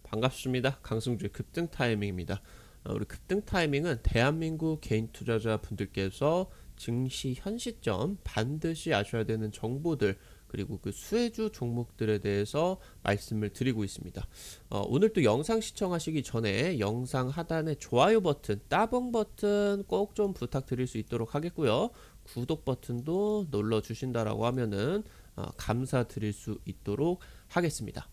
반갑습니다. 강승주의 급등 타이밍입니다. 우리 급등 타이밍은 대한민국 개인 투자자 분들께서 증시 현 시점 반드시 아셔야 되는 정보들 그리고 그 수혜주 종목들에 대해서 말씀을 드리고 있습니다. 오늘 또 영상 시청하시기 전에 영상 하단에 좋아요 버튼, 따봉 버튼 꼭 좀 부탁드릴 수 있도록 하겠고요. 구독 버튼도 눌러 주신다라고 하면은 감사드릴 수 있도록 하겠습니다.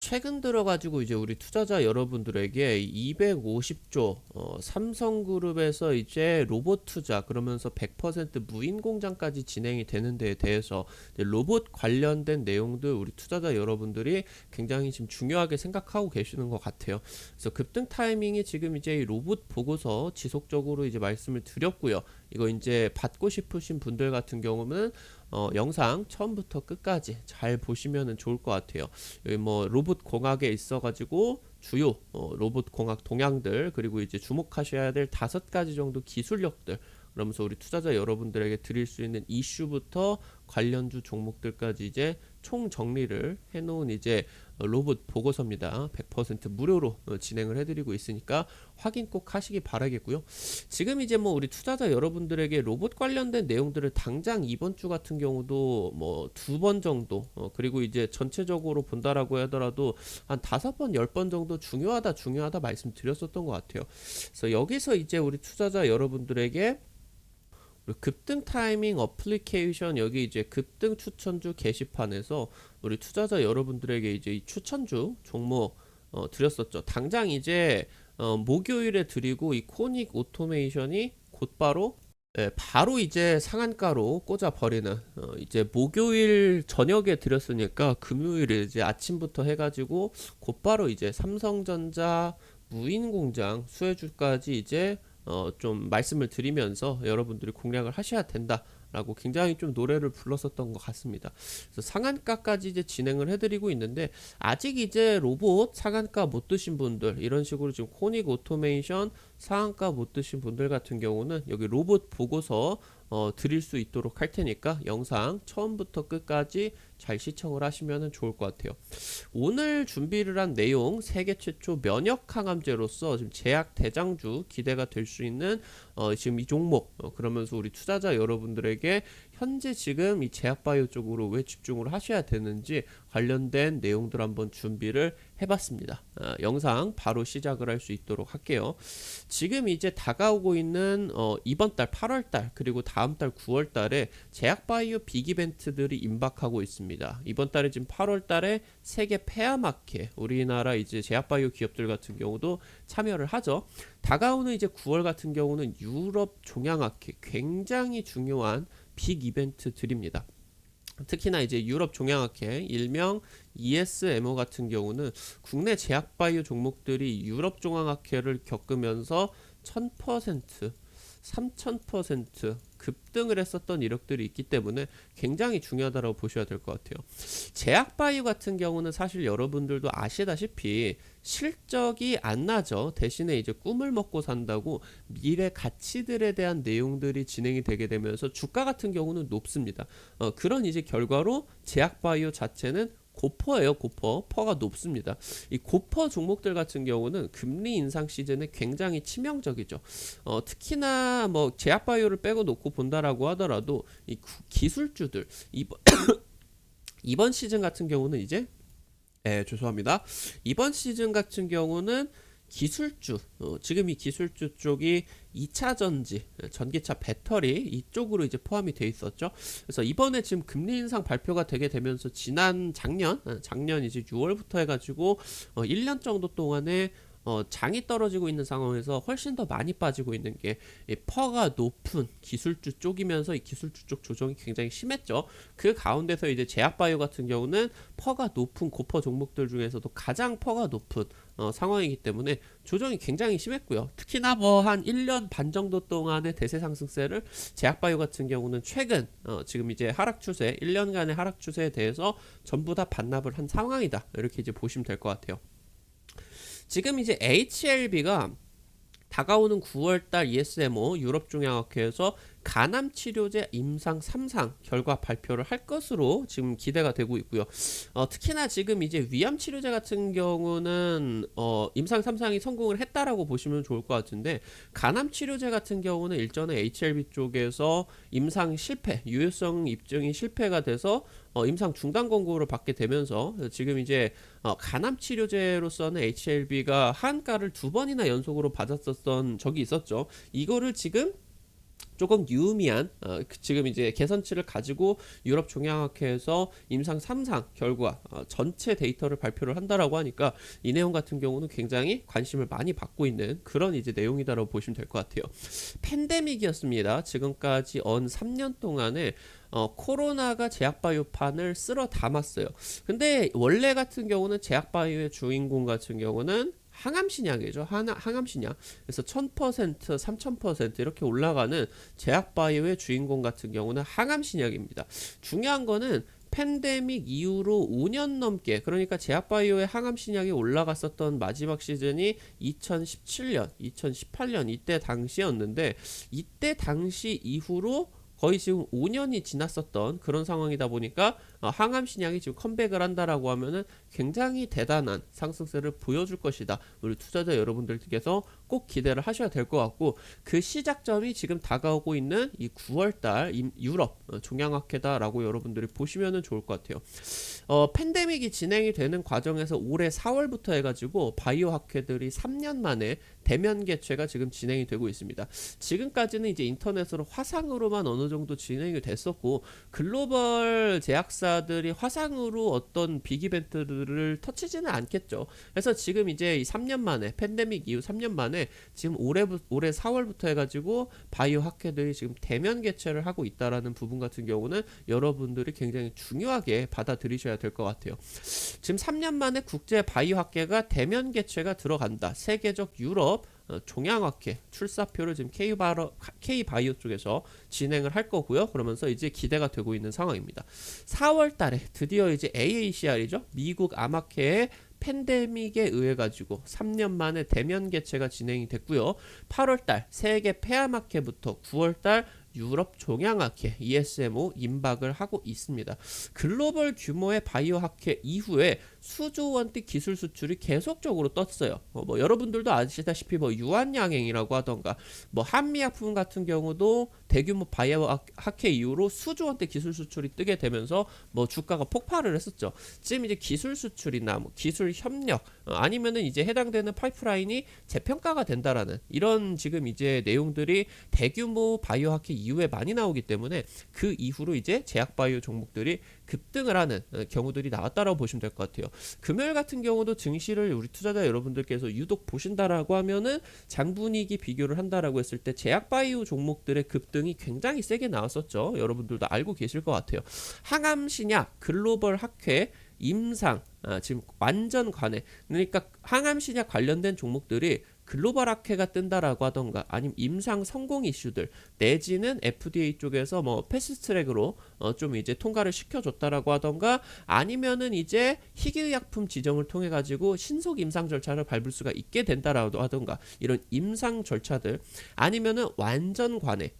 최근 들어가지고 이제 우리 투자자 여러분들에게 250조 삼성그룹에서 이제 로봇 투자 그러면서 100% 무인 공장까지 진행이 되는 데에 대해서 로봇 관련된 내용들 우리 투자자 여러분들이 굉장히 지금 중요하게 생각하고 계시는 것 같아요. 그래서 급등 타이밍이 지금 이제 이 로봇 보고서 지속적으로 이제 말씀을 드렸고요. 이거 이제 받고 싶으신 분들 같은 경우는 영상 처음부터 끝까지 잘 보시면 좋을 것 같아요. 여기 뭐 로봇 공학에 있어가지고 주요 로봇 공학 동향들 그리고 이제 주목하셔야 될 5가지 정도 기술력들 그러면서 우리 투자자 여러분들에게 드릴 수 있는 이슈부터 관련주 종목들까지 이제 총 정리를 해놓은 이제 로봇 보고서입니다. 100% 무료로 진행을 해드리고 있으니까 확인 꼭 하시기 바라겠고요. 지금 이제 뭐 우리 투자자 여러분들에게 로봇 관련된 내용들을 당장 이번 주 같은 경우도 뭐 2번 정도 그리고 이제 전체적으로 본다라고 하더라도 한 5번, 10번 정도 중요하다 말씀드렸었던 것 같아요. 그래서 여기서 이제 우리 투자자 여러분들에게 급등 타이밍 어플리케이션 여기 이제 급등 추천주 게시판에서 우리 투자자 여러분들에게 이제 이 추천주 종목 드렸었죠. 당장 이제 목요일에 드리고 이 코닉 오토메이션이 곧바로 바로 이제 상한가로 꽂아 버리는 이제 목요일 저녁에 드렸으니까 금요일에 이제 아침부터 해가지고 곧바로 이제 삼성전자 무인공장 수혜주까지 이제 좀 말씀을 드리면서 여러분들이 공략을 하셔야 된다라고 굉장히 좀 노래를 불렀었던 것 같습니다. 그래서 상한가까지 이제 진행을 해드리고 있는데 아직 이제 로봇 상한가 못 드신 분들 이런 식으로 지금 코닉 오토메이션 상한가 못 드신 분들 같은 경우는 여기 로봇 보고서 드릴 수 있도록 할 테니까 영상 처음부터 끝까지 잘 시청을 하시면 좋을 것 같아요. 오늘 준비를 한 내용 세계 최초 면역 항암제로서 지금 제약 대장주 기대가 될 수 있는 지금 이 종목 그러면서 우리 투자자 여러분들에게 현재 지금 이 제약바이오 쪽으로 왜 집중을 하셔야 되는지 관련된 내용들 한번 준비를 해봤습니다. 영상 바로 시작을 할 수 있도록 할게요. 지금 이제 다가오고 있는 이번 달 8월 달 그리고 다음 달 9월 달에 제약바이오 빅 이벤트들이 임박하고 있습니다. 이번 달에 지금 8월 달에 세계 폐암학회 우리나라 이제 제약바이오 기업들 같은 경우도 참여를 하죠. 다가오는 이제 9월 같은 경우는 유럽 종양학회 굉장히 중요한 빅 이벤트들입니다. 특히나 이제 유럽 종양학회 일명 ESMO 같은 경우는 국내 제약바이오 종목들이 유럽 종양학회를 겪으면서 1000%, 3000% 급등을 했었던 이력들이 있기 때문에 굉장히 중요하다고 보셔야 될 것 같아요. 제약바이오 같은 경우는 사실 여러분들도 아시다시피 실적이 안 나죠. 대신에 이제 꿈을 먹고 산다고 미래 가치들에 대한 내용들이 진행이 되게 되면서 주가 같은 경우는 높습니다. 그런 이제 결과로 제약바이오 자체는 고퍼예요. 퍼가 높습니다. 이 고퍼 종목들 같은 경우는 금리 인상 시즌에 굉장히 치명적이죠. 특히나 뭐 제약바이오를 빼고 놓고 본다라고 하더라도 이 기술주들 이번 시즌 같은 경우는 이제 죄송합니다. 이번 시즌 같은 경우는 기술주 지금 이 기술주 쪽이 2차 전지 전기차 배터리 이쪽으로 이제 포함이 돼 있었죠. 그래서 이번에 지금 금리 인상 발표가 되게 되면서 지난 작년 이제 6월부터 해가지고 1년 정도 동안에 장이 떨어지고 있는 상황에서 훨씬 더 많이 빠지고 있는 게 퍼가 높은 기술주 쪽이면서 이 기술주 쪽 조정이 굉장히 심했죠. 그 가운데서 이제 제약바이오 같은 경우는 퍼가 높은 고퍼 종목들 중에서도 가장 퍼가 높은 상황이기 때문에 조정이 굉장히 심했고요. 특히나 뭐 한 1년 반 정도 동안의 대세 상승세를 제약바이오 같은 경우는 최근 지금 이제 하락 추세 1년간의 하락 추세에 대해서 전부 다 반납을 한 상황이다. 이렇게 이제 보시면 될 것 같아요. 지금 이제 HLB가 다가오는 9월달 ESMO 유럽종양학회에서 간암 치료제 임상 3상 결과 발표를 할 것으로 지금 기대가 되고 있고요. 특히나 지금 이제 위암 치료제 같은 경우는 임상 3상이 성공을 했다라고 보시면 좋을 것 같은데, 간암 치료제 같은 경우는 일전에 HLB 쪽에서 임상 실패, 유효성 입증이 실패가 돼서 임상 중단 권고를 받게 되면서 지금 이제 간암 치료제로서는 HLB가 한가를 2번이나 연속으로 받았었던 적이 있었죠. 이거를 지금 조금 유의미한 지금 이제 개선치를 가지고 유럽 종양학회에서 임상 3상 결과 전체 데이터를 발표를 한다라고 하니까 이 내용 같은 경우는 굉장히 관심을 많이 받고 있는 그런 이제 내용이다라고 보시면 될 것 같아요. 팬데믹이었습니다. 지금까지 3년 동안에 코로나가 제약바이오판을 쓸어 담았어요. 근데 원래 같은 경우는 제약바이오의 주인공 같은 경우는 항암신약이죠. 항암신약. 그래서 1000%, 3000% 이렇게 올라가는 제약바이오의 주인공 같은 경우는 항암신약입니다. 중요한 거는 팬데믹 이후로 5년 넘게, 그러니까 제약바이오의 항암신약이 올라갔었던 마지막 시즌이 2017년, 2018년 이때 당시였는데, 이때 당시 이후로 거의 지금 5년이 지났었던 그런 상황이다 보니까 항암 신약이 지금 컴백을 한다라고 하면은 굉장히 대단한 상승세를 보여줄 것이다. 우리 투자자 여러분들께서 꼭 기대를 하셔야 될 것 같고, 그 시작점이 지금 다가오고 있는 이 9월달 유럽 종양학회다라고 여러분들이 보시면은 좋을 것 같아요. 팬데믹이 진행이 되는 과정에서 올해 4월부터 해가지고 바이오 학회들이 3년 만에 대면 개최가 지금 진행이 되고 있습니다. 지금까지는 이제 인터넷으로 화상으로만 어느 정도 진행이 됐었고, 글로벌 제약사들이 화상으로 어떤 빅 이벤트들을 터치지는 않겠죠. 그래서 지금 이제 이 3년 만에, 팬데믹 이후 3년 만에 지금 올해 4월부터 해가지고 바이오 학회들이 지금 대면 개최를 하고 있다라는 부분 같은 경우는 여러분들이 굉장히 중요하게 받아들이셔야 될 것 같아요. 지금 3년 만에 국제 바이오 학회가 대면 개최가 들어간다. 세계적 유럽 종양학회 출사표를 지금 K바이오 쪽에서 진행을 할 거고요. 그러면서 이제 기대가 되고 있는 상황입니다. 4월 달에 드디어 이제 AACR이죠. 미국 암학회의 팬데믹에 의해 가지고 3년 만에 대면 개최가 진행이 됐고요. 8월 달 세계 폐암학회부터 9월 달 유럽 종양학회 ESMO 임박을 하고 있습니다. 글로벌 규모의 바이오 학회 이후에 수조 원대 기술 수출이 계속적으로 떴어요. 뭐 여러분들도 아시다시피 뭐 유한양행이라고 하던가 뭐 한미약품 같은 경우도 대규모 바이오 학회 이후로 수조 원대 기술 수출이 뜨게 되면서 뭐 주가가 폭발을 했었죠. 지금 이제 기술 수출이나 뭐 기술 협력 아니면은 이제 해당되는 파이프라인이 재평가가 된다라는 이런 지금 이제 내용들이 대규모 바이오 학회 이후에 많이 나오기 때문에 그 이후로 이제 제약바이오 종목들이 급등을 하는 경우들이 나왔다라고 보시면 될 것 같아요. 금요일 같은 경우도 증시를 우리 투자자 여러분들께서 유독 보신다라고 하면은 장분위기 비교를 한다라고 했을 때 제약바이오 종목들의 급등이 굉장히 세게 나왔었죠. 여러분들도 알고 계실 것 같아요. 항암신약 글로벌 학회 임상 지금 완전 관해, 그러니까 항암신약 관련된 종목들이 글로벌 학회가 뜬다라고 하던가 아니면 임상 성공 이슈들 내지는 FDA 쪽에서 뭐 패스트트랙으로 좀 이제 통과를 시켜줬다라고 하던가 아니면은 이제 희귀의약품 지정을 통해 가지고 신속 임상 절차를 밟을 수가 있게 된다라고 하던가 이런 임상 절차들 아니면은 완전 관해.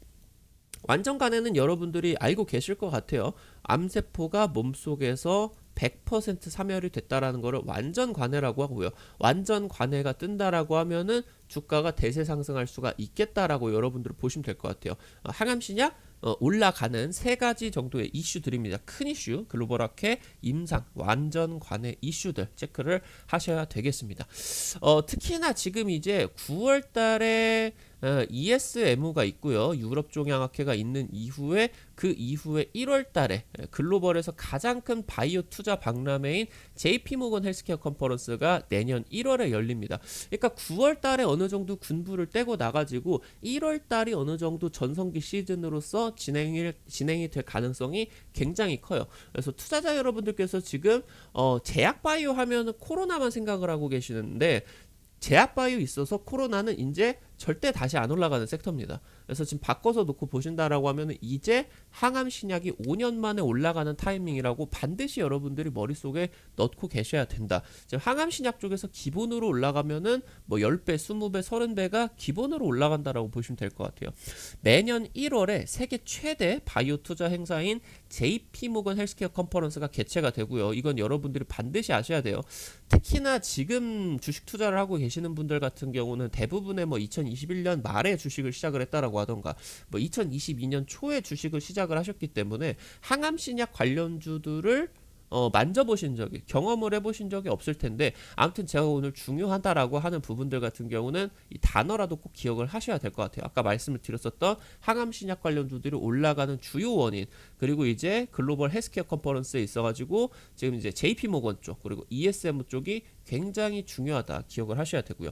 완전 관해는 여러분들이 알고 계실 것 같아요. 암세포가 몸속에서 100% 사멸이 됐다라는 것을 완전 관해라고 하고요. 완전 관해가 뜬다라고 하면은 주가가 대세 상승할 수가 있겠다라고 여러분들 보시면 될 것 같아요. 항암신약 올라가는 세 가지 정도의 이슈들입니다. 큰 이슈, 글로벌 학회, 임상, 완전 관해 이슈들 체크를 하셔야 되겠습니다. 특히나 지금 이제 9월 달에 ESMO가 있고요. 유럽 종양학회가 있는 이후에 그 이후에 1월 달에 글로벌에서 가장 큰 바이오 투자 박람회인 JP모건 헬스케어 컨퍼런스가 내년 1월에 열립니다. 그러니까 9월 달에 어느 정도 군부를 떼고 나가지고 1월 달이 어느 정도 전성기 시즌으로서 진행이 될 가능성이 굉장히 커요. 그래서 투자자 여러분들께서 지금 제약바이오 하면은 코로나만 생각을 하고 계시는데 제약바이오 있어서 코로나는 이제 절대 다시 안 올라가는 섹터입니다. 그래서 지금 바꿔서 놓고 보신다라고 하면 이제 항암 신약이 5년 만에 올라가는 타이밍이라고 반드시 여러분들이 머릿속에 넣고 계셔야 된다. 지금 항암 신약 쪽에서 기본으로 올라가면은 뭐 10배, 20배, 30배가 기본으로 올라간다라고 보시면 될 것 같아요. 매년 1월에 세계 최대 바이오 투자 행사인 JP모건 헬스케어 컨퍼런스가 개최가 되고요. 이건 여러분들이 반드시 아셔야 돼요. 특히나 지금 주식 투자를 하고 계시는 분들 같은 경우는 대부분의 뭐 2021년 말에 주식을 시작을 했다라고 하던가 뭐 2022년 초에 주식을 시작을 하셨기 때문에 항암 신약 관련주들을 만져보신 적이, 경험을 해보신 적이 없을 텐데, 아무튼 제가 오늘 중요하다라고 하는 부분들 같은 경우는 이 단어라도 꼭 기억을 하셔야 될 것 같아요. 아까 말씀을 드렸었던 항암 신약 관련주들이 올라가는 주요 원인, 그리고 이제 글로벌 헬스케어 컨퍼런스에 있어가지고 지금 이제 JP모건 쪽 그리고 ESM 쪽이 굉장히 중요하다 기억을 하셔야 되고요.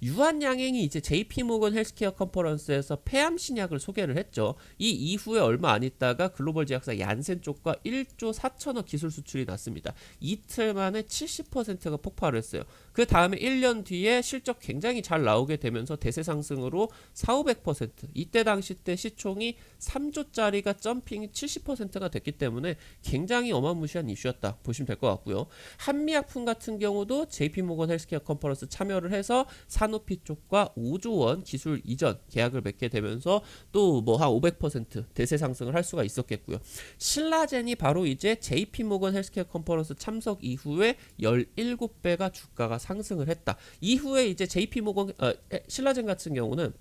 유한양행이 이제 JP모건 헬스케어 컨퍼런스에서 폐암 신약을 소개를 했죠. 이 이후에 얼마 안 있다가 글로벌 제약사 얀센 쪽과 1조 4천억 기술 수출이 났습니다. 이틀 만에 70%가 폭발을 했어요. 그 다음에 1년 뒤에 실적 굉장히 잘 나오게 되면서 대세 상승으로 4,500%, 이때 당시 때 시총이 3조짜리가 점핑이 70%가 됐기 때문에 굉장히 어마무시한 이슈였다 보시면 될 것 같고요. 한미약품 같은 경우도 JP모건 헬스케어 컨퍼런스 참여를 해서 사노피 쪽과 5조 원 기술 이전 계약을 맺게 되면서 또 뭐 한 500% 대세 상승을 할 수가 있었겠고요. 신라젠이 바로 이제 JP모건 헬스케어 컨퍼런스 참석 이후에 17배가 주가가 상승을 했다. 이후에 이제 JP모건 신라젠 같은 경우는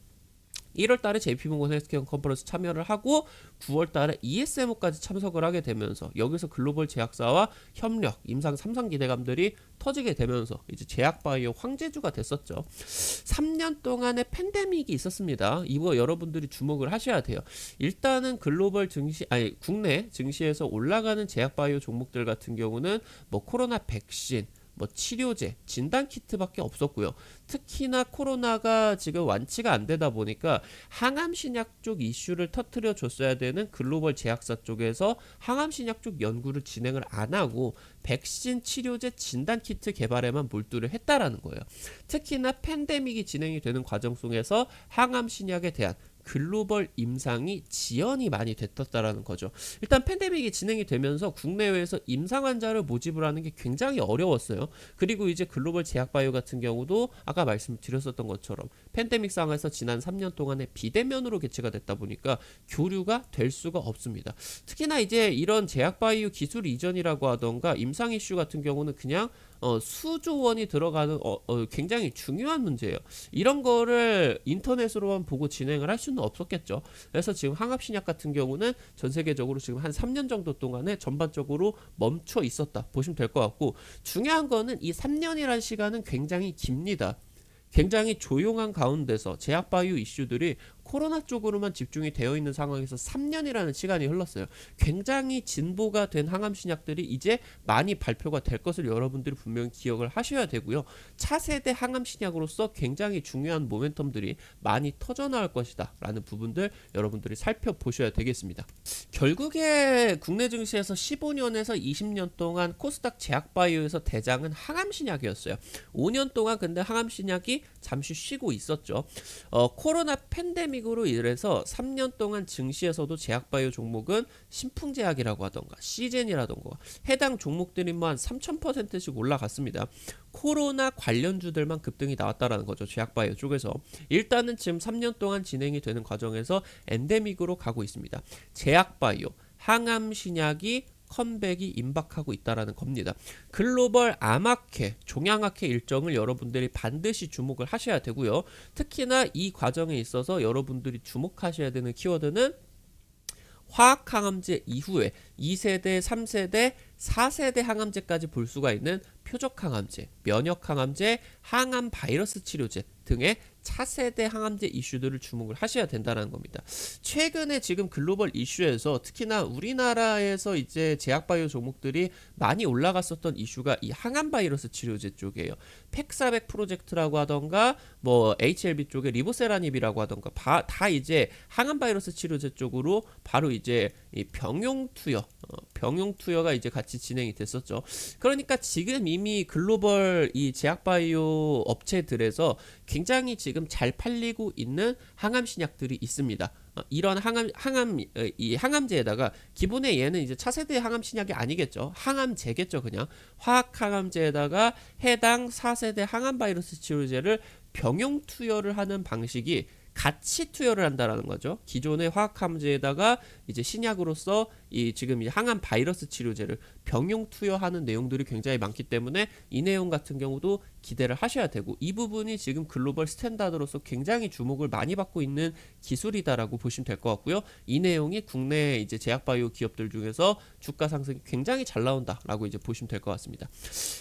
1월달에 JP모건 헬스케어 컨퍼런스 참여를 하고 9월달에 ESMO까지 참석을 하게 되면서 여기서 글로벌 제약사와 협력, 임상 3상 기대감들이 터지게 되면서 이제 제약바이오 황제주가 됐었죠. 3년 동안의 팬데믹이 있었습니다. 이거 여러분들이 주목을 하셔야 돼요. 일단은 글로벌 증시, 국내 증시에서 올라가는 제약바이오 종목들 같은 경우는 뭐 코로나 백신, 뭐 치료제, 진단키트밖에 없었고요. 특히나 코로나가 지금 완치가 안 되다 보니까 항암신약 쪽 이슈를 터트려 줬어야 되는 글로벌 제약사 쪽에서 항암신약 쪽 연구를 진행을 안 하고 백신, 치료제, 진단키트 개발에만 몰두를 했다라는 거예요. 특히나 팬데믹이 진행이 되는 과정 속에서 항암신약에 대한 글로벌 임상이 지연이 많이 됐었다라는 거죠. 일단 팬데믹이 진행이 되면서 국내외에서 임상 환자를 모집을 하는 게 굉장히 어려웠어요. 그리고 이제 글로벌 제약바이오 같은 경우도 아까 말씀드렸었던 것처럼 팬데믹 상황에서 지난 3년 동안에 비대면으로 개최가 됐다 보니까 교류가 될 수가 없습니다. 특히나 이제 이런 제약바이오 기술 이전이라고 하던가 임상 이슈 같은 경우는 그냥 수조 원이 들어가는 굉장히 중요한 문제예요. 이런 거를 인터넷으로만 보고 진행을 할 수는 없었겠죠. 그래서 지금 항암신약 같은 경우는 전 세계적으로 지금 한 3년 정도 동안에 전반적으로 멈춰 있었다 보시면 될 것 같고, 중요한 거는 이 3년이라는 시간은 굉장히 깁니다. 굉장히 조용한 가운데서 제약바이오 이슈들이 코로나 쪽으로만 집중이 되어 있는 상황에서 3년이라는 시간이 흘렀어요. 굉장히 진보가 된 항암신약들이 이제 많이 발표가 될 것을 여러분들이 분명히 기억을 하셔야 되고요. 차세대 항암신약으로서 굉장히 중요한 모멘텀들이 많이 터져나올 것이다 라는 부분들 여러분들이 살펴보셔야 되겠습니다. 결국에 국내 증시에서 15년에서 20년 동안 코스닥 제약바이오에서 대장은 항암신약이었어요. 5년 동안 근데 항암신약이 잠시 쉬고 있었죠. 코로나 팬데믹으로 인해서 3년 동안 증시에서도 제약바이오 종목은 신풍제약이라고 하던가 시젠이라던가 해당 종목들이 뭐 한 3000%씩 올라갔습니다. 코로나 관련주들만 급등이 나왔다라는 거죠. 제약바이오 쪽에서. 일단은 지금 3년 동안 진행이 되는 과정에서 엔데믹으로 가고 있습니다. 제약바이오, 항암신약이 컴백이 임박하고 있다라는 겁니다. 글로벌 암학회, 종양학회 일정을 여러분들이 반드시 주목을 하셔야 되고요. 특히나 이 과정에 있어서 여러분들이 주목하셔야 되는 키워드는 화학항암제 이후에 2세대, 3세대, 4세대 항암제까지 볼 수가 있는 표적항암제, 면역항암제, 항암 바이러스 치료제 등의 차세대 항암제 이슈들을 주목을 하셔야 된다는 겁니다. 최근에 지금 글로벌 이슈에서 특히나 우리나라에서 이제 제약바이오 종목들이 많이 올라갔었던 이슈가 이 항암 바이러스 치료제 쪽이에요. 팩사백 프로젝트라고 하던가 뭐 HLB 쪽에 리보세라닙이라고 하던가 다 이제 항암 바이러스 치료제 쪽으로 바로 이제 이 병용투여가 이제 같이 같이 진행이 됐었죠. 그러니까 지금 이미 글로벌 이 제약바이오 업체들에서 굉장히 지금 잘 팔리고 있는 항암 신약들이 있습니다. 이런 이 항암제에다가 기본에 얘는 이제 차세대 항암 신약이 아니겠죠. 항암제겠죠. 그냥 화학 항암제에다가 해당 4세대 항암 바이러스 치료제를 병용 투여를 하는 방식이 같이 투여를 한다라는 거죠. 기존의 화학 항암제에다가 이제 신약으로서 이 지금 이 항암 바이러스 치료제를 병용 투여하는 내용들이 굉장히 많기 때문에 이 내용 같은 경우도 기대를 하셔야 되고, 이 부분이 지금 글로벌 스탠다드로서 굉장히 주목을 많이 받고 있는 기술이다라고 보시면 될 것 같고요. 이 내용이 국내 이제 제약바이오 기업들 중에서 주가 상승이 굉장히 잘 나온다라고 이제 보시면 될 것 같습니다.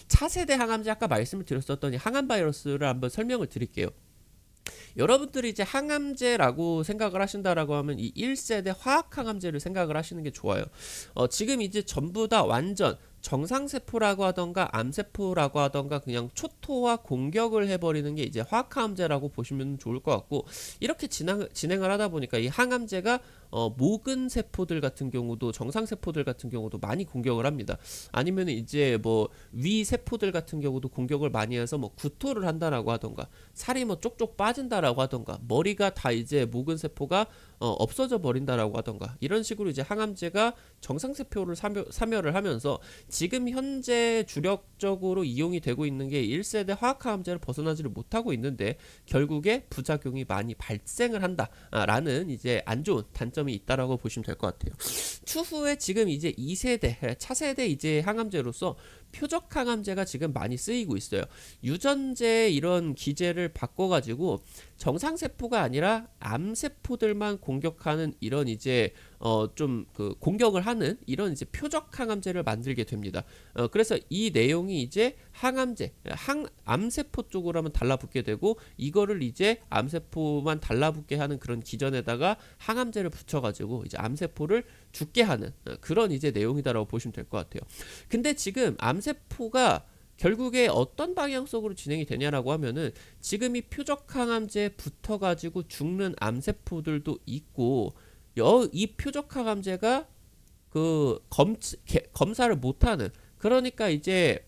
차세대 항암제 아까 말씀을 드렸었던 이 항암 바이러스를 한번 설명을 드릴게요. 여러분들이 이제 항암제라고 생각을 하신다라고 하면 이 1세대 화학 항암제를 생각을 하시는 게 좋아요. 지금 이제 전부 다 완전 정상세포라고 하던가 암세포라고 하던가 그냥 초토화 공격을 해버리는 게 이제 화학항암제라고 보시면 좋을 것 같고, 이렇게 진행을 하다 보니까 이 항암제가 모근 세포들 같은 경우도, 정상세포들 같은 경우도 많이 공격을 합니다. 아니면 이제 뭐 위 세포들 같은 경우도 공격을 많이 해서 뭐 구토를 한다라고 하던가, 살이 뭐 쪽쪽 빠진다라고 하던가, 머리가 다 이제 모근 세포가 없어져 버린다라고 하던가, 이런 식으로 이제 항암제가 정상세포를 사멸을 하면서 지금 현재 주력적으로 이용이 되고 있는 게 1세대 화학항암제를 벗어나지를 못하고 있는데 결국에 부작용이 많이 발생을 한다라는 이제 안 좋은 단점이 있다라고 보시면 될 것 같아요. 추후에 지금 이제 2세대 차세대 이제 항암제로서 표적 항암제가 지금 많이 쓰이고 있어요. 유전제 이런 기제를 바꿔가지고 정상세포가 아니라 암세포들만 공격하는 이런 이제 좀 그 공격을 하는 이런 이제 표적 항암제를 만들게 됩니다. 그래서 이 내용이 이제 항암제, 암세포 쪽으로 한번 달라붙게 되고, 이거를 이제 암세포만 달라붙게 하는 그런 기전에다가 항암제를 붙여가지고 이제 암세포를 죽게 하는 그런 이제 내용이다라고 보시면 될 것 같아요. 근데 지금 암세포가 결국에 어떤 방향성으로 진행이 되냐라고 하면은, 지금 이 표적 항암제에 붙어가지고 죽는 암세포들도 있고, 이 표적 항암제가 그 검사를 못하는, 그러니까 이제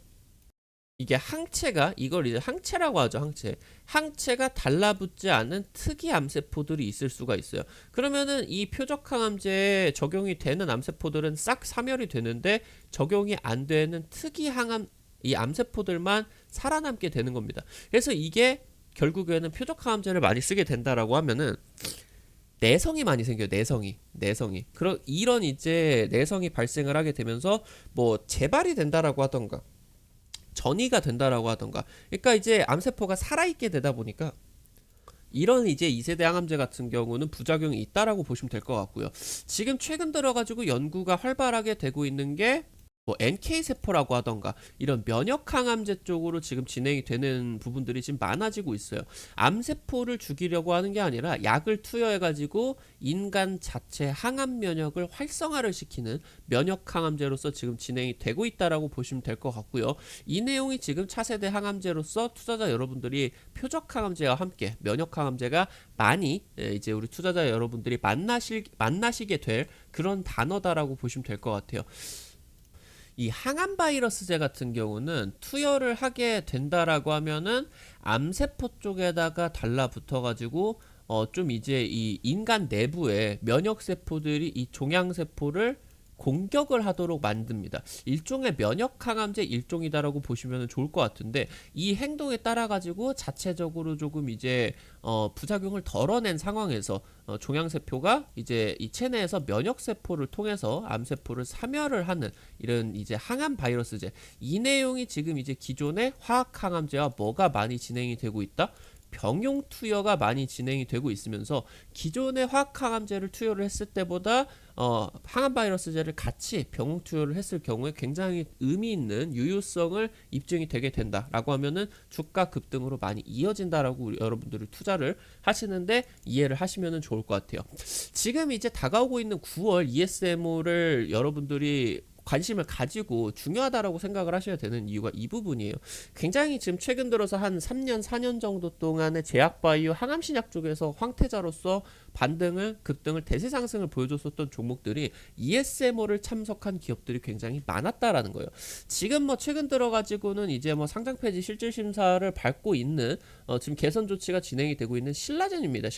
이게 항체가, 이걸 이제 항체라고 하죠. 항체가 달라붙지 않은 특이 암세포들이 있을 수가 있어요. 그러면은 이 표적 항암제에 적용이 되는 암세포들은 싹 사멸이 되는데, 적용이 안 되는 특이 이 암세포들만 살아남게 되는 겁니다. 그래서 이게 결국에는 표적 항암제를 많이 쓰게 된다라고 하면은 내성이 많이 생겨요. 내성이. 이런 이제 내성이 발생을 하게 되면서 뭐 재발이 된다라고 하던가, 전이가 된다라고 하던가, 그러니까 이제 암세포가 살아있게 되다 보니까 이런 이제 2세대 항암제 같은 경우는 부작용이 있다라고 보시면 될 것 같고요. 지금 최근 들어가지고 연구가 활발하게 되고 있는 게 뭐 NK세포라고 하던가 이런 면역항암제 쪽으로 지금 진행이 되는 부분들이 지금 많아지고 있어요. 암세포를 죽이려고 하는 게 아니라 약을 투여해가지고 인간 자체 항암 면역을 활성화를 시키는 면역항암제로서 지금 진행이 되고 있다라고 보시면 될 것 같고요. 이 내용이 지금 차세대 항암제로서 투자자 여러분들이 표적항암제와 함께 면역항암제가 많이 이제 우리 투자자 여러분들이 만나시게 될 그런 단어다라고 보시면 될 것 같아요. 이 항암 바이러스제 같은 경우는 투여를 하게 된다라고 하면은 암세포 쪽에다가 달라붙어 가지고 좀 이제 이 인간 내부에 면역세포들이 이 종양세포를 공격을 하도록 만듭니다. 일종의 면역항암제 일종이다라고 보시면 좋을 것 같은데, 이 행동에 따라 가지고 자체적으로 조금 이제 부작용을 덜어낸 상황에서 종양세포가 이제 이 체내에서 면역세포를 통해서 암세포를 사멸을 하는 이런 이제 항암 바이러스제, 이 내용이 지금 이제 기존의 화학항암제와 뭐가 많이 진행이 되고 있다? 병용 투여가 많이 진행이 되고 있으면서, 기존의 화학항암제를 투여를 했을 때보다 항암 바이러스제를 같이 병용 투여를 했을 경우에 굉장히 의미 있는 유효성을 입증이 되게 된다라고 하면은 주가 급등으로 많이 이어진다라고 여러분들이 투자를 하시는데 이해를 하시면 좋을 것 같아요. 지금 이제 다가오고 있는 9월 ESMO를 여러분들이 관심을 가지고 중요하다라고 생각을 하셔야 되는 이유가 이 부분이에요. 굉장히 지금 최근 들어서 한 3년, 4년 정도 동안의 제약바이오 항암신약 쪽에서 황태자로서 반등을, 급등을, 대세 상승을 보여줬었던 종목들이 ESMO를 참석한 기업들이 굉장히 많았다라는 거예요. 지금 뭐 최근 들어가지고는 이제 뭐 상장 폐지 실질 심사를 밟고 있는 지금 개선 조치가 진행이 되고 있는 신라젠입니다.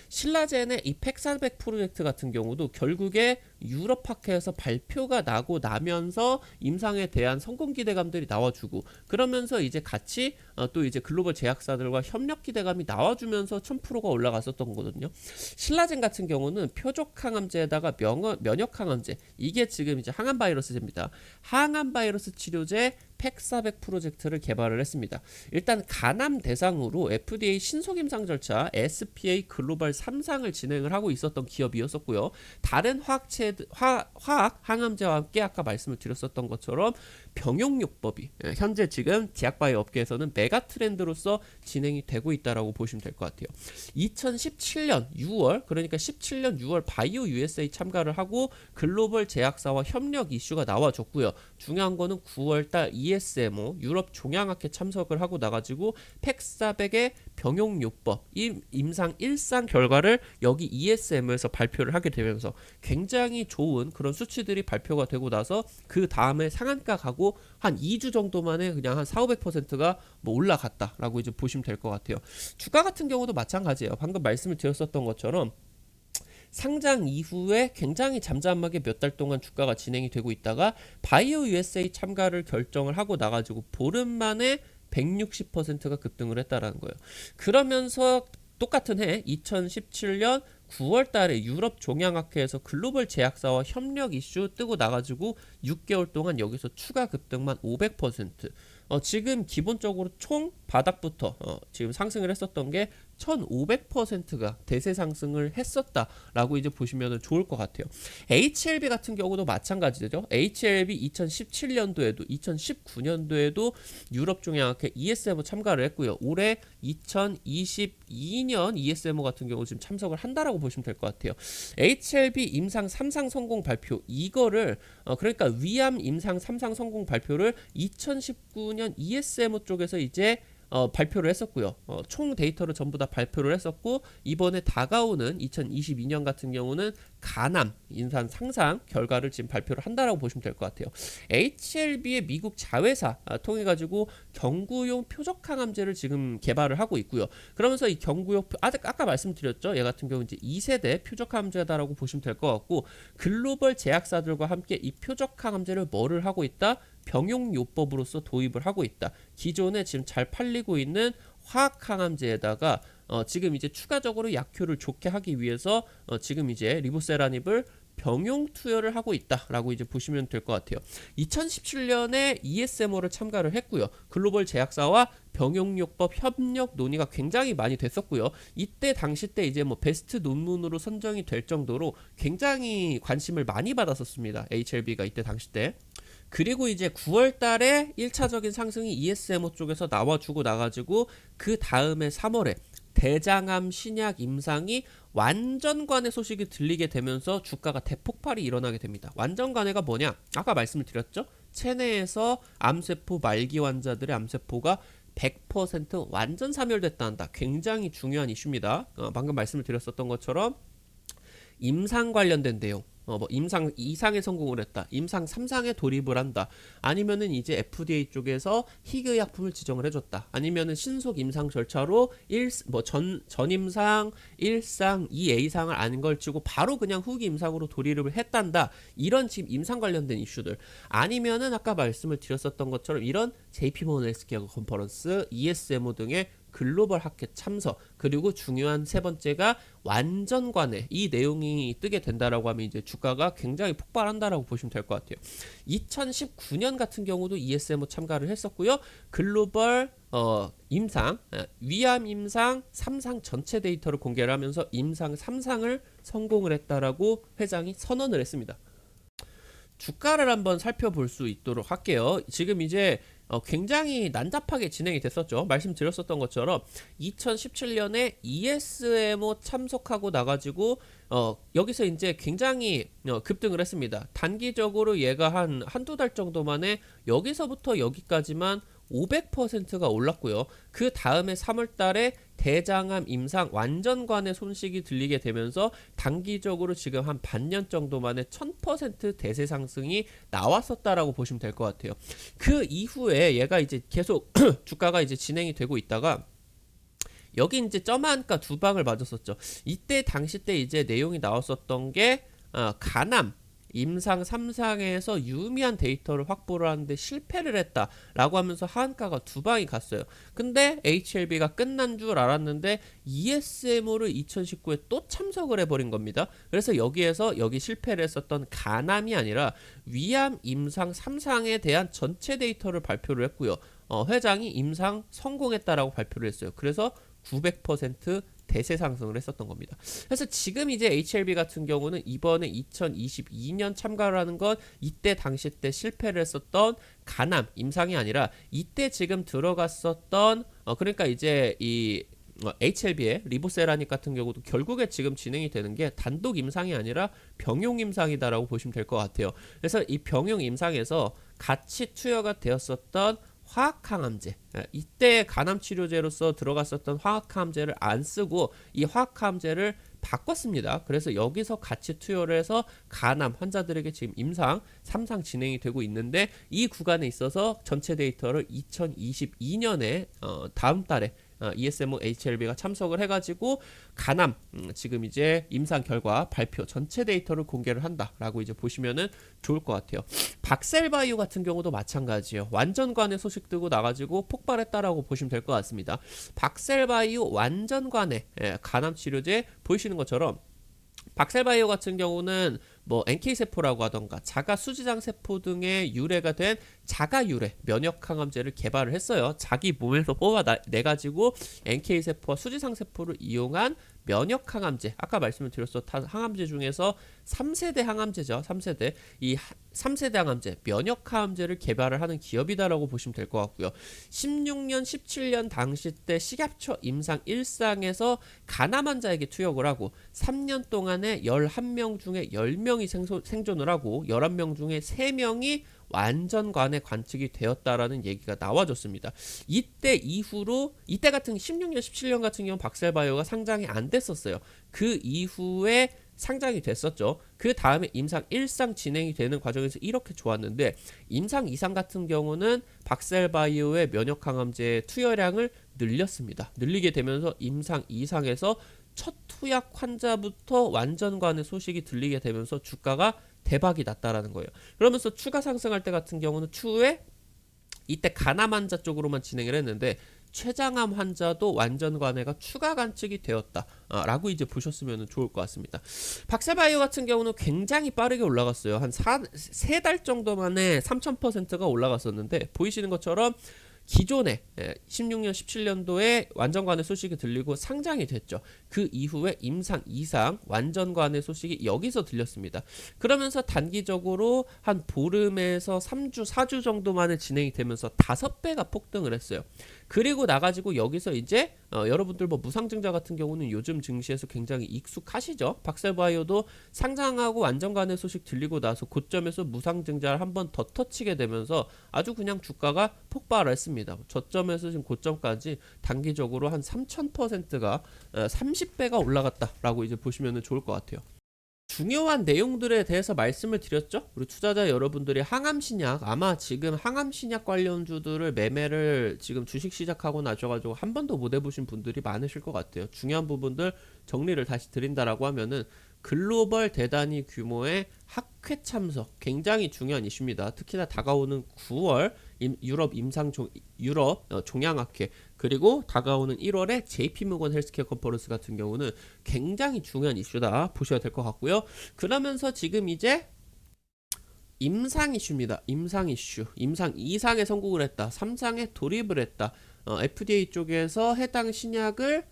신라젠의 이 팩400 프로젝트 같은 경우도 결국에 유럽 학회에서 발표가 나고 나면서 임상에 대한 성공 기대감들이 나와주고, 그러면서 이제 같이 또 이제 글로벌 제약사들과 협력 기대감이 나와주면서 1000%가 올라갔었던 거거든요. 신라젠 같은 경우는 표적 항암제에다가 면역 항암제, 이게 지금 이제 항암 바이러스제입니다. 항암 바이러스 치료제 팩400 프로젝트를 개발을 했습니다. 일단 간암 대상으로 FDA 신속 임상 절차 SPA 글로벌 3상을 진행을 하고 있었던 기업이었었고요. 다른 화학 항암제와 함께 아까 말씀을 드렸었던 것처럼 병용요법이 현재 지금 제약바이오 업계에서는 메가 트렌드로서 진행이 되고 있다라고 보시면 될 것 같아요. 2017년 6월, 그러니까 17년 6월 바이오 USA 참가를 하고 글로벌 제약사와 협력 이슈가 나와줬고요. 중요한 거는 9월달 ESMO 유럽 종양학회 참석을 하고 나가지고 팩400의 병용요법 임상 1상 결과를 여기 ESMO에서 발표를 하게 되면서 굉장히 좋은 그런 수치들이 발표가 되고 나서 그 다음에 상한가 가고 한 2주 정도 만에 그냥 한 4,500%가 뭐 올라갔다라고 이제 보시면 될 것 같아요. 주가 같은 경우도 마찬가지예요. 방금 말씀을 드렸었던 것처럼 상장 이후에 굉장히 잠잠하게 몇 달 동안 주가가 진행이 되고 있다가 바이오 USA 참가를 결정을 하고 나가지고 보름 만에 160%가 급등을 했다라는 거예요. 그러면서 똑같은 해 2017년 9월 달에 유럽 종양학회에서 글로벌 제약사와 협력 이슈 뜨고 나가지고 6개월 동안 여기서 추가 급등만 500%. 지금 기본적으로 총 바닥부터 지금 상승을 했었던 게 1500%가 대세 상승을 했었다라고 이제 보시면 좋을 것 같아요. HLB 같은 경우도 마찬가지죠. HLB 2017년도에도 2019년도에도 유럽 종양학회 ESMO 참가를 했고요. 올해 2022년 ESMO 같은 경우 지금 참석을 한다라고 보시면 될 것 같아요. HLB 임상 3상 성공 발표, 이거를 그러니까 위암 임상 3상 성공 발표를 2019년 ESMO 쪽에서 이제 발표를 했었고요. 총 데이터를 전부 다 발표를 했었고, 이번에 다가오는 2022년 같은 경우는 간암 임상 상상 결과를 지금 발표를 한다라고 보시면 될 것 같아요. HLB의 미국 자회사 통해 가지고 경구용 표적 항암제를 지금 개발을 하고 있고요. 그러면서 이 경구용 아까 말씀드렸죠. 얘 같은 경우 이제 2세대 표적 항암제다라고 보시면 될 것 같고, 글로벌 제약사들과 함께 이 표적 항암제를 뭐를 하고 있다? 병용요법으로서 도입을 하고 있다. 기존에 지금 잘 팔리고 있는 화학항암제에다가 지금 이제 추가적으로 약효를 좋게 하기 위해서 지금 이제 리보세라닙을 병용 투여를 하고 있다라고 이제 보시면 될 것 같아요. 2017년에 ESMO를 참가를 했고요. 글로벌 제약사와 병용요법 협력 논의가 굉장히 많이 됐었고요. 이때 당시 때 이제 뭐 베스트 논문으로 선정이 될 정도로 굉장히 관심을 많이 받았었습니다. HLB가 이때 당시 때. 그리고 이제 9월 달에 1차적인 상승이 ESMO 쪽에서 나와주고 나가지고 그 다음에 3월에 대장암 신약 임상이 완전관해 소식이 들리게 되면서 주가가 대폭발이 일어나게 됩니다. 완전관해가 뭐냐? 아까 말씀을 드렸죠? 체내에서 암세포 말기 환자들의 암세포가 100% 완전 사멸됐다 한다. 굉장히 중요한 이슈입니다. 방금 말씀을 드렸었던 것처럼 임상 관련된 내용, 뭐 임상 2상에 성공을 했다, 임상 3상에 돌입을 한다, 아니면은 이제 FDA 쪽에서 희귀의약품을 지정을 해줬다, 아니면은 신속 임상 절차로 전임상 1상 2A상을 안 걸치고 바로 그냥 후기 임상으로 돌입을 했단다. 이런 지금 임상 관련된 이슈들, 아니면은 아까 말씀을 드렸었던 것처럼 이런 JP모건 헬스케어 컨퍼런스, ESMO 등의 글로벌 학회 참석, 그리고 중요한 세 번째가 완전관해, 이 내용이 뜨게 된다라고 하면 이제 주가가 굉장히 폭발한다라고 보시면 될 것 같아요. 2019년 같은 경우도 ESMO 참가를 했었고요. 글로벌 임상, 위암 임상 3상 전체 데이터를 공개를 하면서 임상 3상을 성공을 했다라고 회장이 선언을 했습니다. 주가를 한번 살펴볼 수 있도록 할게요. 지금 이제 굉장히 난잡하게 진행이 됐었죠. 말씀드렸었던 것처럼 2017년에 ESMO 참석하고 나가지고 여기서 이제 굉장히 급등을 했습니다. 단기적으로 얘가 한두 달 정도 만에 여기서부터 여기까지만 500%가 올랐고요. 그 다음에 3월 달에 대장암 임상 완전관의 소식이 들리게 되면서 단기적으로 지금 한 반년 정도 만에 1000% 대세 상승이 나왔었다라고 보시면 될 것 같아요. 그 이후에 얘가 이제 계속 주가가 이제 진행이 되고 있다가 여기 이제 점한가 두 방을 맞았었죠. 이때 당시 때 이제 내용이 나왔었던 게 간암 임상 3상에서 유의미한 데이터를 확보를 하는데 실패를 했다라고 하면서 하한가가 두 방이 갔어요. 근데 HLB가 끝난 줄 알았는데 ESMO를 2019에 또 참석을 해버린 겁니다. 그래서 여기에서 여기 실패를 했었던 간암이 아니라 위암 임상 3상에 대한 전체 데이터를 발표를 했고요. 회장이 임상 성공했다라고 발표를 했어요. 그래서 900% 대세 상승을 했었던 겁니다. 그래서 지금 이제 HLB 같은 경우는 이번에 2022년 참가를 하는 건 이때 당시 때 실패를 했었던 간암 임상이 아니라 이때 지금 들어갔었던 그러니까 이제 이 HLB의 리보세라닉 같은 경우도 결국에 지금 진행이 되는 게 단독 임상이 아니라 병용 임상이다라고 보시면 될 것 같아요. 그래서 이 병용 임상에서 같이 투여가 되었었던 화학항암제, 이때 간암치료제로서 들어갔었던 화학항암제를 안 쓰고 이 화학항암제를 바꿨습니다. 그래서 여기서 같이 투여를 해서 간암 환자들에게 지금 임상 3상 진행이 되고 있는데 이 구간에 있어서 전체 데이터를 2022년에 다음 달에 ESMO HLB가 참석을 해가지고 간암 지금 이제 임상 결과 발표 전체 데이터를 공개를 한다라고 이제 보시면은 좋을 것 같아요. 박셀바이오 같은 경우도 마찬가지예요. 완전관의 소식 뜨고 나가지고 폭발했다라고 보시면 될 것 같습니다. 박셀바이오 완전관의 간암 치료제 보이시는 것처럼 박셀바이오 같은 경우는 뭐 NK세포라고 하던가 자가 수지장 세포 등의 유래가 된 자가 유래 면역 항암제를 개발을 했어요. 자기 몸에서 뽑아내가지고 NK세포와 수지장 세포를 이용한 면역 항암제, 아까 말씀을 드렸던 항암제 중에서 3세대 항암제죠. 3세대. 이 3세대 항암제, 면역 항암제를 개발을 하는 기업이다라고 보시면 될 것 같고요. 16년, 17년 당시 때 식약처 임상 1상에서 간암 환자에게 투약을 하고 3년 동안에 11명 중에 10명이 생존을 하고 11명 중에 3명이 완전관에 관측이 되었다라는 얘기가 나와줬습니다. 이때 이후로 이때 같은 16년, 17년 같은 경우 박셀바이오가 상장이 안 됐었어요. 그 이후에 상장이 됐었죠. 그 다음에 임상 1상 진행이 되는 과정에서 이렇게 좋았는데 임상 2상 같은 경우는 박셀바이오의 면역항암제 투여량을 늘렸습니다. 늘리게 되면서 임상 2상에서 첫 투약 환자부터 완전관의 소식이 들리게 되면서 주가가 대박이 났다라는 거예요. 그러면서 추가 상승할 때 같은 경우는 추후에 이때 간암 환자 쪽으로만 진행을 했는데 췌장암 환자도 완전관해가 추가 관측이 되었다라고 이제 보셨으면 좋을 것 같습니다. 박셀바이오 같은 경우는 굉장히 빠르게 올라갔어요. 한 3달 정도 만에 3000%가 올라갔었는데 보이시는 것처럼 기존에 16년, 17년도에 완전관의 소식이 들리고 상장이 됐죠. 그 이후에 임상 2상 완전관의 소식이 여기서 들렸습니다. 그러면서 단기적으로 한 보름에서 3주, 4주 정도 만에 진행이 되면서 5배가 폭등을 했어요. 그리고 나가지고 여기서 이제 여러분들 뭐 무상증자 같은 경우는 요즘 증시에서 굉장히 익숙하시죠. 박셀바이오도 상장하고 완전관의 소식 들리고 나서 고점에서 무상증자를 한 번 더 터치게 되면서 아주 그냥 주가가 폭발을 했습니다. 저점에서 지금 고점까지 단기적으로 한 3000%가 30배가 올라갔다라고 이제 보시면 좋을 것 같아요. 중요한 내용들에 대해서 말씀을 드렸죠. 우리 투자자 여러분들이 항암신약, 아마 지금 항암신약 관련주들을 매매를 지금 주식 시작하고 나셔가지고 한 번도 못 해보신 분들이 많으실 것 같아요. 중요한 부분들 정리를 다시 드린다라고 하면은 글로벌 대단위 규모의 학회 참석 굉장히 중요한 이슈입니다. 특히나 다가오는 9월 유럽 종양학회 그리고 다가오는 1월에 JP모건 헬스케어 컨퍼런스 같은 경우는 굉장히 중요한 이슈다 보셔야 될 것 같고요. 그러면서 지금 이제 임상 이슈입니다. 임상 이슈. 임상 2상에 성공을 했다. 3상에 돌입을 했다. FDA 쪽에서 해당 신약을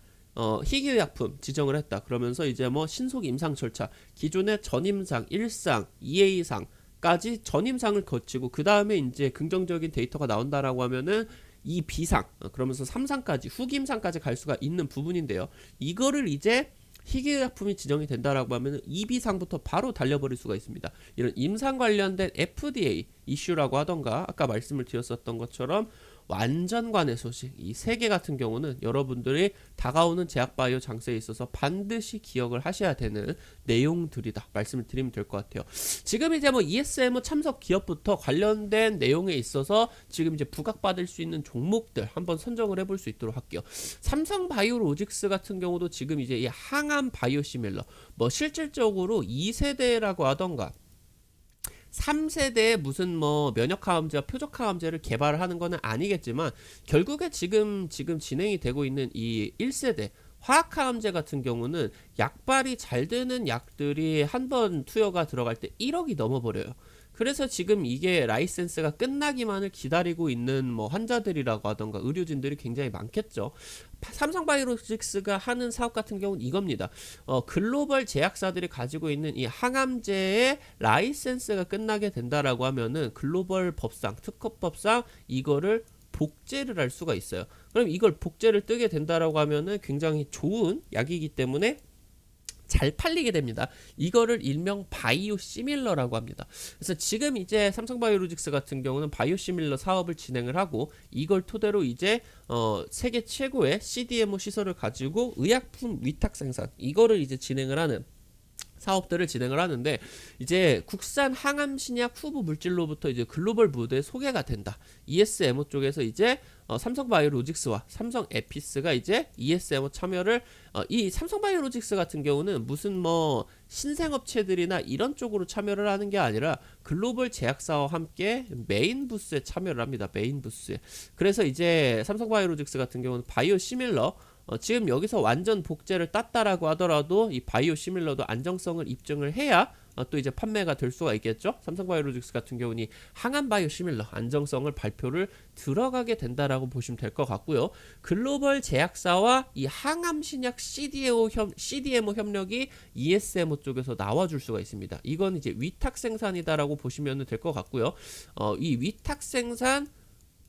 희귀의약품 지정을 했다. 그러면서 이제 뭐 신속 임상 절차, 기존의 전임상, 1상, 2A상 까지 전임상을 거치고 그 다음에 이제 긍정적인 데이터가 나온다라고 하면은 이 비상, 그러면서 3상까지 후기임상까지 갈 수가 있는 부분인데요. 이거를 이제 희귀의약품이 지정이 된다라고 하면 2비상부터 바로 달려버릴 수가 있습니다. 이런 임상 관련된 FDA 이슈라고 하던가 아까 말씀을 드렸었던 것처럼 완전관의 소식, 이 세 개 같은 경우는 여러분들이 다가오는 제약바이오 장세에 있어서 반드시 기억을 하셔야 되는 내용들이다 말씀을 드리면 될 것 같아요. 지금 이제 뭐 ESMO 참석 기업부터 관련된 내용에 있어서 지금 이제 부각받을 수 있는 종목들 한번 선정을 해볼 수 있도록 할게요. 삼성바이오로직스 같은 경우도 지금 이제 이 항암 바이오시밀러, 뭐 실질적으로 2세대라고 하던가 3세대의 무슨 뭐 면역항암제와 표적항암제를 개발을 하는 거는 아니겠지만 결국에 지금 진행이 되고 있는 이 1세대 화학항암제 같은 경우는 약발이 잘 되는 약들이 한 번 투여가 들어갈 때 1억이 넘어버려요. 그래서 지금 이게 라이센스가 끝나기만을 기다리고 있는 뭐 환자들이라고 하던가 의료진들이 굉장히 많겠죠. 삼성바이오로직스가 하는 사업 같은 경우는 이겁니다. 글로벌 제약사들이 가지고 있는 이 항암제의 라이센스가 끝나게 된다라고 하면은 글로벌 법상, 특허법상 이거를 복제를 할 수가 있어요. 그럼 이걸 복제를 뜨게 된다라고 하면은 굉장히 좋은 약이기 때문에 잘 팔리게 됩니다. 이거를 일명 바이오 시밀러라고 합니다. 그래서 지금 이제 삼성바이오로직스 같은 경우는 바이오 시밀러 사업을 진행을 하고 이걸 토대로 이제 세계 최고의 CDMO 시설을 가지고 의약품 위탁 생산 이거를 이제 진행을 하는 사업들을 진행을 하는데 이제 국산 항암 신약 후보 물질로부터 이제 글로벌 무대에 소개가 된다. ESMO 쪽에서 이제 삼성바이오로직스와 삼성에피스가 이제 ESMO 참여를 이 삼성바이오로직스 같은 경우는 무슨 뭐 신생업체들이나 이런 쪽으로 참여를 하는 게 아니라 글로벌 제약사와 함께 메인 부스에 참여를 합니다. 메인 부스에. 그래서 이제 삼성바이오로직스 같은 경우는 바이오 시밀러 지금 여기서 완전 복제를 땄다라고 하더라도 이 바이오 시밀러도 안정성을 입증을 해야 또 이제 판매가 될 수가 있겠죠. 삼성바이오로직스 같은 경우는 항암 바이오 시밀러 안정성을 발표를 들어가게 된다라고 보시면 될 것 같고요. 글로벌 제약사와 이 항암 신약 CDMO 협력이 ESMO 쪽에서 나와줄 수가 있습니다. 이건 이제 위탁 생산이다라고 보시면 될 것 같고요. 이 위탁 생산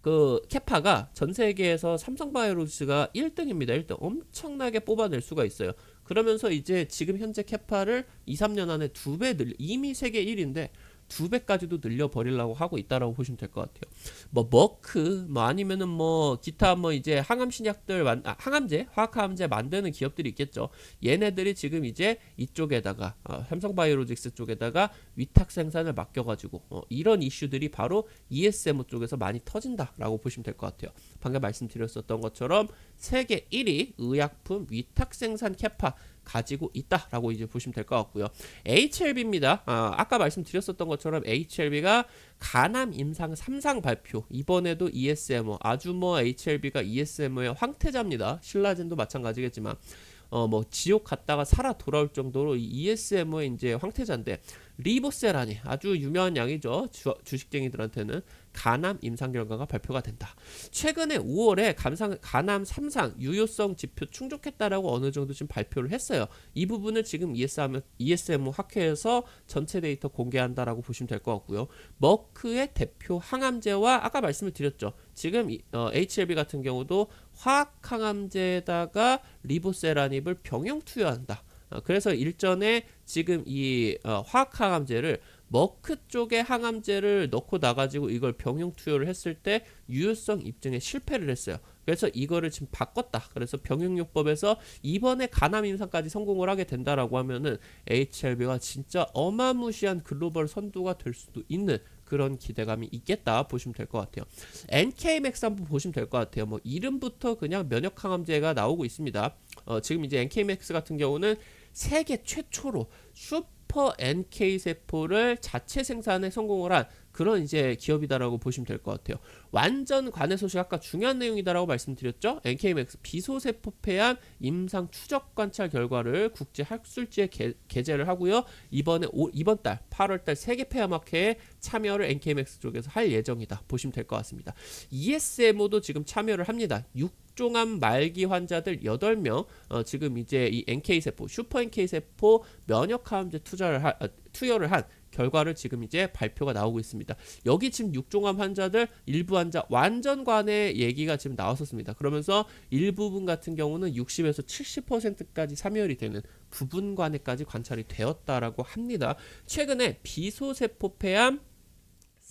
그 캐파가 전 세계에서 삼성바이오로직스가 1등입니다. 1등 엄청나게 뽑아낼 수가 있어요. 그러면서 이제 지금 현재 캐파를 2, 3년 안에 2배 늘려 이미 세계 1인데 2배까지도 늘려버리려고 하고 있다라고 보시면 될 것 같아요. 뭐 머크 뭐 아니면은 뭐 기타 뭐 이제 항암 신약들 항암제 화학항암제 만드는 기업들이 있겠죠. 얘네들이 지금 이제 이쪽에다가 삼성바이오로직스 쪽에다가 위탁 생산을 맡겨가지고 이런 이슈들이 바로 ESMO 쪽에서 많이 터진다라고 보시면 될 것 같아요. 방금 말씀드렸었던 것처럼 세계 1위 의약품 위탁 생산 캐파 가지고 있다라고 이제 보시면 될 것 같고요. HLB입니다. 아까 말씀드렸었던 것처럼 HLB가 간암 임상 3상 발표. 이번에도 ESMO 아주 뭐 HLB가 ESMO의 황태자입니다. 신라젠도 마찬가지겠지만 뭐 지옥 갔다가 살아 돌아올 정도로 이 ESMO의 이제 황태자인데 리보세라니 아주 유명한 약이죠. 주식쟁이들한테는 간암 임상 결과가 발표가 된다. 최근에 5월에 간암 3상 유효성 지표 충족했다라고 어느 정도 지금 발표를 했어요. 이 부분을 지금 ESMO 학회에서 전체 데이터 공개한다라고 보시면 될 것 같고요. 머크의 대표 항암제와 아까 말씀을 드렸죠. 지금 HLB 같은 경우도 화학항암제에다가 리보세라닙을 병용 투여한다. 그래서 일전에 지금 이 화학항암제를 머크 쪽에 항암제를 넣고 나가지고 이걸 병용 투여를 했을 때 유효성 입증에 실패를 했어요. 그래서 이거를 지금 바꿨다. 그래서 병용요법에서 이번에 간암 임상까지 성공을 하게 된다라고 하면은 HLB가 진짜 어마무시한 글로벌 선두가 될 수도 있는 그런 기대감이 있겠다 보시면 될 것 같아요. NK맥스 한번 보시면 될 것 같아요. 뭐 이름부터 그냥 면역항암제가 나오고 있습니다. 지금 이제 NK맥스 같은 경우는 세계 최초로 슈퍼 NK 세포를 자체 생산에 성공을 한 그런 이제 기업이다라고 보시면 될 것 같아요. 완전 관해 소식 아까 중요한 내용이다라고 말씀드렸죠. NK맥스 비소세포 폐암 임상 추적 관찰 결과를 국제 학술지에 게재를 하고요. 이번 달 8월달 세계 폐암학회에 참여를 NK맥스 쪽에서 할 예정이다 보시면 될 것 같습니다. ESMO도 지금 참여를 합니다. 종암 말기 환자들 8명 지금 이제 이 NK세포 슈퍼 NK세포 면역항암제 투여를 한 결과를 지금 이제 발표가 나오고 있습니다. 여기 지금 육종암 환자들 일부 환자 완전 관해 얘기가 지금 나왔었습니다. 그러면서 일부분 같은 경우는 60에서 70%까지 사멸이 되는 부분 관해까지 관찰이 되었다라고 합니다. 최근에 비소세포 폐암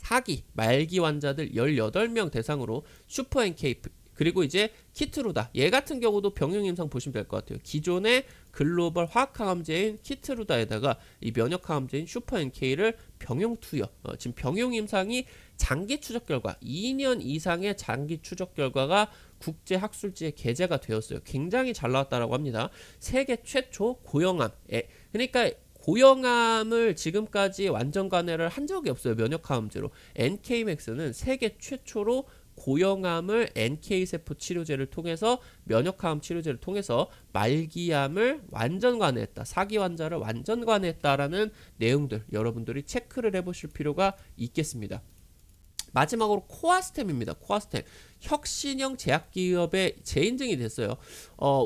4기 말기 환자들 18명 대상으로 슈퍼 NK 그리고 이제 키트루다 얘 같은 경우도 병용 임상 보시면 될 것 같아요. 기존의 글로벌 화학항암제인 키트루다에다가 이 면역항암제인 슈퍼 NK를 병용 투여 지금 병용 임상이 장기 추적 결과 2년 이상의 장기 추적 결과가 국제 학술지에 게재가 되었어요. 굉장히 잘 나왔다라고 합니다. 세계 최초 고형암 그러니까 고형암을 지금까지 완전 관해를 한 적이 없어요. 면역항암제로. NK맥스는 세계 최초로 고형암을 NK세포 치료제를 통해서 면역항암 치료제를 통해서 말기암을 완전 관해했다. 4기 환자를 완전 관해했다라는 내용들 여러분들이 체크를 해보실 필요가 있겠습니다. 마지막으로 코아스템입니다. 코아스템. 혁신형 제약기업의 재인증이 됐어요.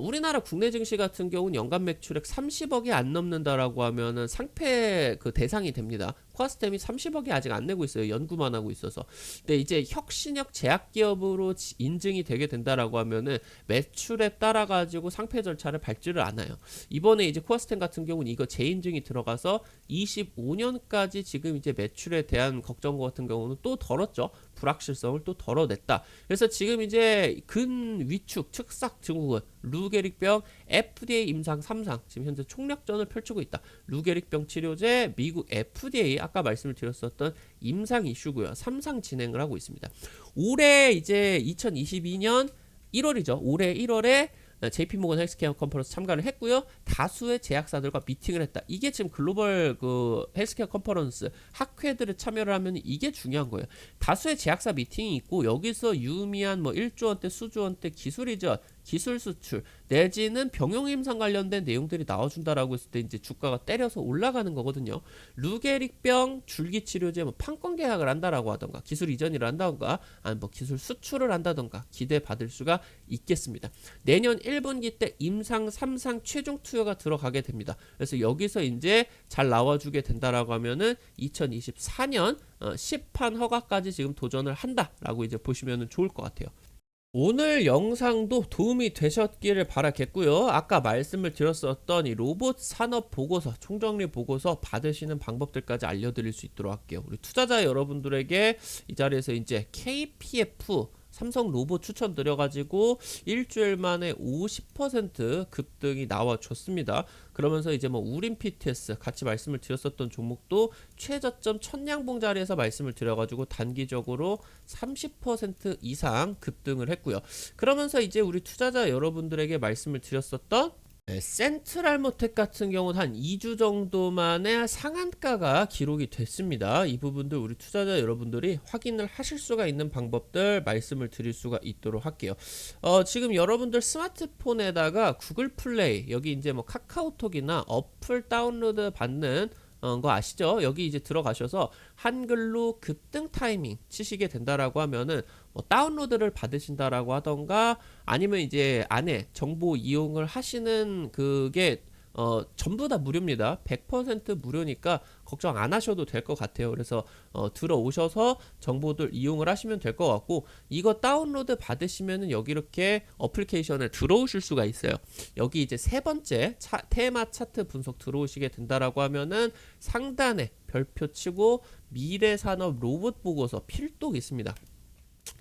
우리나라 국내 증시 같은 경우는 연간 매출액 30억이 안 넘는다라고 하면은 상패 그 대상이 됩니다. 코아스템이 30억이 아직 안 내고 있어요. 연구만 하고 있어서. 근데 이제 혁신형 제약기업으로 인증이 되게 된다라고 하면은 매출에 따라 가지고 상패 절차를 밟지를 않아요. 이번에 이제 코아스템 같은 경우는 이거 재인증이 들어가서 25년까지 지금 이제 매출에 대한 걱정 같은 경우는 또 덜었죠. 불확실성을 또 덜어냈다. 그래서 지금 이제 근위축 측삭 증후군 루게릭병 FDA 임상 3상 지금 현재 총력전을 펼치고 있다. 루게릭병 치료제 미국 FDA 아까 말씀을 드렸었던 임상 이슈고요. 3상 진행을 하고 있습니다. 올해 이제 2022년 1월이죠. 올해 1월에 JP모건 헬스케어 컨퍼런스 참가를 했고요. 다수의 제약사들과 미팅을 했다. 이게 지금 글로벌 그 헬스케어 컨퍼런스 학회들을 참여를 하면 이게 중요한 거예요. 다수의 제약사 미팅이 있고 여기서 유의미한 뭐 1조 원대 수조 원대 기술 이전 기술 수출 내지는 병용 임상 관련된 내용들이 나와준다라고 했을 때 이제 주가가 때려서 올라가는 거거든요. 루게릭병 줄기 치료제 뭐 판권 계약을 한다라고 하던가 기술 이전을 한다던가 아니 뭐 기술 수출을 한다던가 기대 받을 수가 있겠습니다. 내년 1분기 때 임상 3상 최종 투여가 들어가게 됩니다. 그래서 여기서 이제 잘 나와주게 된다라고 하면은 2024년 시판 허가까지 지금 도전을 한다라고 이제 보시면 좋을 것 같아요. 오늘 영상도 도움이 되셨기를 바라겠고요. 아까 말씀을 드렸었던 이 로봇 산업 보고서, 총정리 보고서 받으시는 방법들까지 알려드릴 수 있도록 할게요. 우리 투자자 여러분들에게 이 자리에서 이제 KPF 삼성 로봇 추천드려가지고 일주일 만에 50% 급등이 나와줬습니다. 그러면서 이제 뭐 우린 PTS 같이 말씀을 드렸었던 종목도 최저점 천냥봉 자리에서 말씀을 드려가지고 단기적으로 30% 이상 급등을 했고요. 그러면서 이제 우리 투자자 여러분들에게 말씀을 드렸었던 센트럴모텍 같은 경우는 한 2주 정도만에 상한가가 기록이 됐습니다. 이 부분들 우리 투자자 여러분들이 확인을 하실 수가 있는 방법들 말씀을 드릴 수가 있도록 할게요. 지금 여러분들 스마트폰에다가 구글 플레이 여기 이제 뭐 카카오톡이나 어플 다운로드 받는 거 아시죠? 여기 이제 들어가셔서 한글로 급등 타이밍 치시게 된다라고 하면은 뭐 다운로드를 받으신다라고 하던가 아니면 이제 안에 정보 이용을 하시는 그게 전부 다 무료입니다. 100% 무료니까 걱정 안 하셔도 될 것 같아요. 그래서 들어오셔서 정보들 이용을 하시면 될 것 같고 이거 다운로드 받으시면은 여기 이렇게 어플리케이션에 들어오실 수가 있어요. 여기 이제 세 번째 테마 차트 분석 들어오시게 된다라고 하면은 상단에 별표 치고 미래산업 로봇 보고서 필독 있습니다.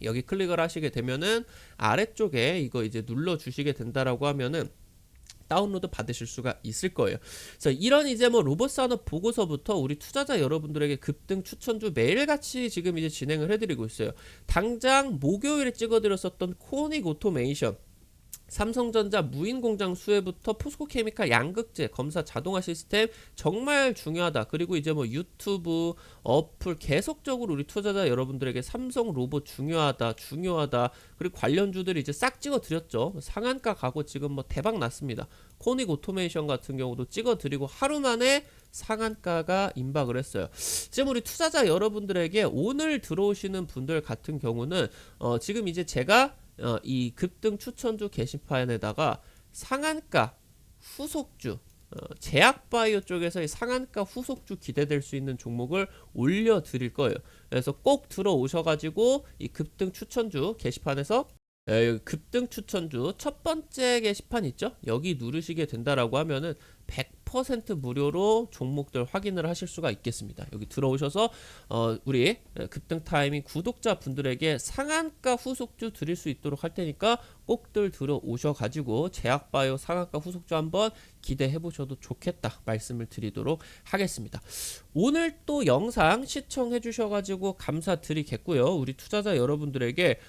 여기 클릭을 하시게 되면은 아래쪽에 이거 이제 눌러 주시게 된다라고 하면은 다운로드 받으실 수가 있을 거예요. 그래서 이런 이제 뭐 로봇 산업 보고서부터 우리 투자자 여러분들에게 급등 추천주 매일같이 지금 이제 진행을 해드리고 있어요. 당장 목요일에 찍어드렸었던 코닉 오토메이션 삼성전자 무인공장 수혜부터 포스코케미칼 양극재 검사 자동화 시스템 정말 중요하다. 그리고 이제 뭐 유튜브 어플 계속적으로 우리 투자자 여러분들에게 삼성 로봇 중요하다 그리고 관련주들이 이제 싹 찍어 드렸죠. 상한가 가고 지금 뭐 대박 났습니다. 코닉 오토메이션 같은 경우도 찍어 드리고 하루 만에 상한가가 임박을 했어요. 지금 우리 투자자 여러분들에게 오늘 들어오시는 분들 같은 경우는 지금 이제 제가 이 급등 추천주 게시판에다가 상한가 후속주 제약바이오 쪽에서 이 상한가 후속주 기대될 수 있는 종목을 올려드릴 거예요. 그래서 꼭 들어오셔가지고 이 급등 추천주 게시판에서 급등 추천주 첫 번째 게시판 있죠? 여기 누르시게 된다라고 하면은 100% 무료로 종목들 확인을 하실 수가 있겠습니다. 여기 들어오셔서 우리 급등 타이밍 구독자분들에게 상한가 후속주 드릴 수 있도록 할 테니까 꼭들 들어오셔가지고 제약바이오 상한가 후속주 한번 기대해 보셔도 좋겠다 말씀을 드리도록 하겠습니다. 오늘 또 영상 시청해 주셔가지고 감사드리겠고요. 우리 투자자 여러분들에게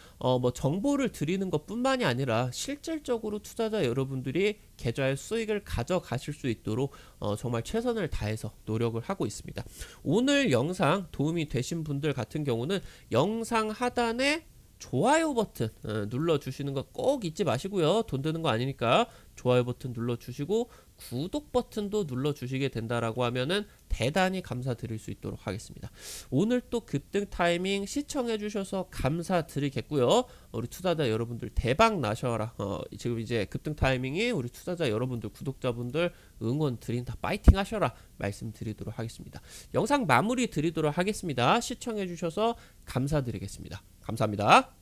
뭐 정보를 드리는 것뿐만이 아니라 실질적으로 투자자 여러분들이 계좌의 수익을 가져가실 수 있도록 정말 최선을 다해서 노력을 하고 있습니다. 오늘 영상 도움이 되신 분들 같은 경우는 영상 하단에 좋아요 버튼 눌러주시는 거 꼭 잊지 마시고요. 돈 드는 거 아니니까 좋아요 버튼 눌러주시고 구독 버튼도 눌러주시게 된다라고 하면은 대단히 감사드릴 수 있도록 하겠습니다. 오늘 또 급등 타이밍 시청해주셔서 감사드리겠고요. 우리 투자자 여러분들 대박 나셔라. 지금 이제 급등 타이밍이 우리 투자자 여러분들 구독자분들 응원 드린다. 파이팅 하셔라 말씀드리도록 하겠습니다. 영상 마무리 드리도록 하겠습니다. 시청해주셔서 감사드리겠습니다. 감사합니다.